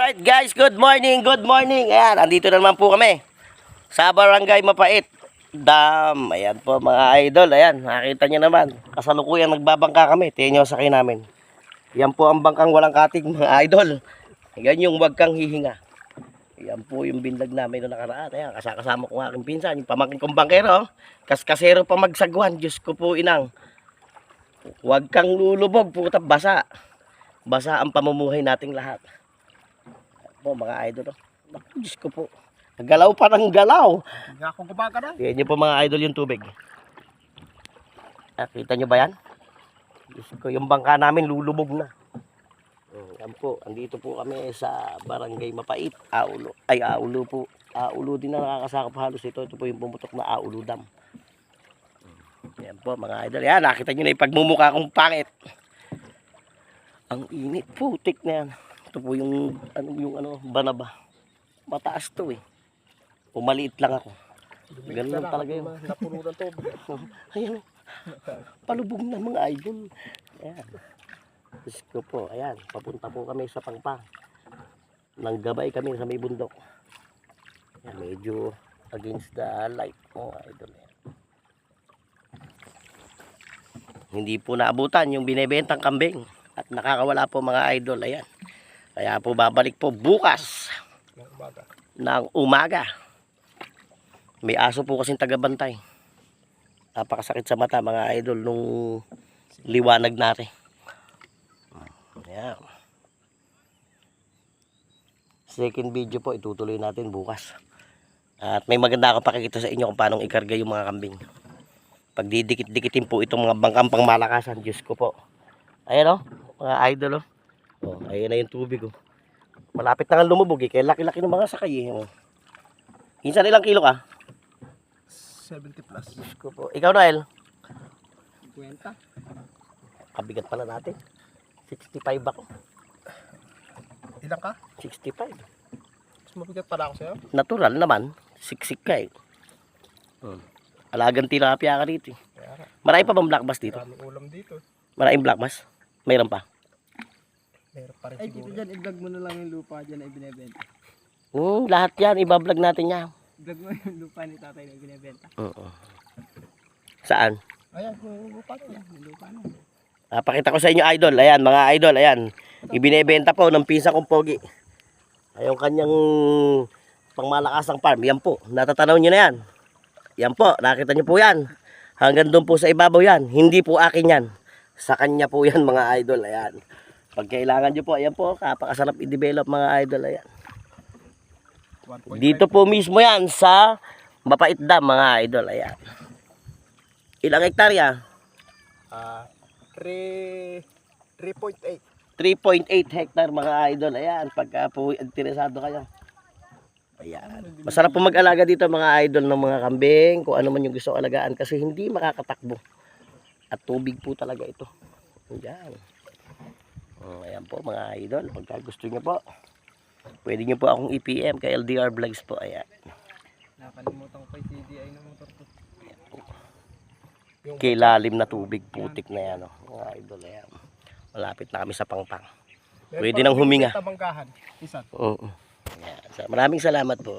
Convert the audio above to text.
Alright guys, good morning, good morning. Ayan, andito na naman po kami sa Barangay Mapait Dam. Ayan po mga idol, ayan, nakita nyo naman. Kasalukuyan nagbabangka kami, tingnan nyo sakay namin. Yan po ang bangkang walang katig mga idol. Yan yung wag kang hihinga. Yan po yung binlag namin noong nakaraan. Ayan, kasama ko nga aking pinsan, yung pamangkin kong bangkero. Kaskasero pa magsagwan, Diyos ko po inang. Wag kang lulubog, puta basa. Basa ang pamumuhay nating lahat. Po mga idol, naku, Diyos ko po, galaw pa ng galaw. Hindi ako gumagana. Tignan nyo po mga idol yung tubig. Kita nyo ba yan? Diyos ko, yung bangka namin lulubog na. Yan po, andito po kami sa Barangay Mapait, Aulo. Ay, Aulo po. Aulo din na nakakasakop halos ito. Ito po yung pumutok na Aulo Dam. Yan po mga idol. Yan, nakita nyo na yung pagmumukha kong pangit. Ang init, putik na yan. Ito po yung banaba. Mataas to eh. Pumaliit lang ako. Ganun lang talaga yun. Napuno ng tubig. Ayan. Palubog na mga idol. Ayan. Diyos ko po. Ayan. Papunta po kami sa Pangpang. Nanggabay kami sa may bundok. Ayan. Medyo against the light. Oh, idol. Ayan. Hindi po naabutan yung binebentang kambing. At nakakawala po mga idol. Ayan. Kaya po babalik po bukas ng umaga. May aso po kasing tagabantay. Napakasakit sa mata mga idol nung liwanag natin. Ayan. Second video po itutuloy natin bukas. At may maganda akong pakikita sa inyo kung paano ikarga yung mga kambing. Pag didikit-dikitin po itong mga bangkang pangmalakasan. Diyos ko po. Ayan o, mga idol o. Oh, ayan na yung tubig oh. Malapit na nga lumubog eh. Kaya laki-laki ng mga sakay eh. Oh. Insan ilang kilo ka? 70 plus. Diyos ko po. Ikaw Noel? 50. Kabigat pala natin. 65 ako. Ilang ka? 65. Mas mabigat pala ako sa'yo. Natural naman. Siksik ka eh. Alagang tilapia ka dito eh. Marami pa bang black bass dito? Maraming ulam dito. Maraming black bass? Mayroon pa? Meron pa rin Ay, dito siguro. dyan, i-vlog mo na lang yung lupa dyan na ibinebenta. Lahat yan. Ibablog natin yan. I-vlog mo yung lupa ni tatay na ibinebenta. Oo. Saan? Ayan, yung lupa na. Yung lupa na. Pakita ko sa inyo idol. Ayan mga idol. Ayan. Ibinebenta po ng pinsan kong pogi. Ayong kanyang pangmalakasang farm. Yan po. Natatanaw nyo na yan. Yan po. Nakita nyo po yan. Hanggang doon po sa ibabaw yan. Hindi po akin yan. Sa kanya po yan mga idol. Ayan. Pag kailangan nyo po. Ayan po. Kapakasarap i-develop mga idol. Ayan. Dito po mismo yan sa Mapait Dam mga idol. Ayan. Ilang hektarya? 3.8. 3.8 hectare mga idol. Ayan, pagka po interesado kayo. Ayan. Masarap po mag-alaga dito mga idol ng mga kambing. Kung ano man yung gusto alagaan kasi hindi makakatakbo. At tubig po talaga ito. Ayan. Ayan po mga idol. Pagka gusto nyo po, pwede nyo po akong i-PM kay LDR Vlogs po. Ayan. Nakalimutan ko yung CDI ng motor ko. Kilalim na tubig, putik na yan. Oh. Mga idol, ayan. Malapit na kami sa Pangpang. Pwede nang huminga. Tabangkahan. Isa. Ayan. Maraming salamat po.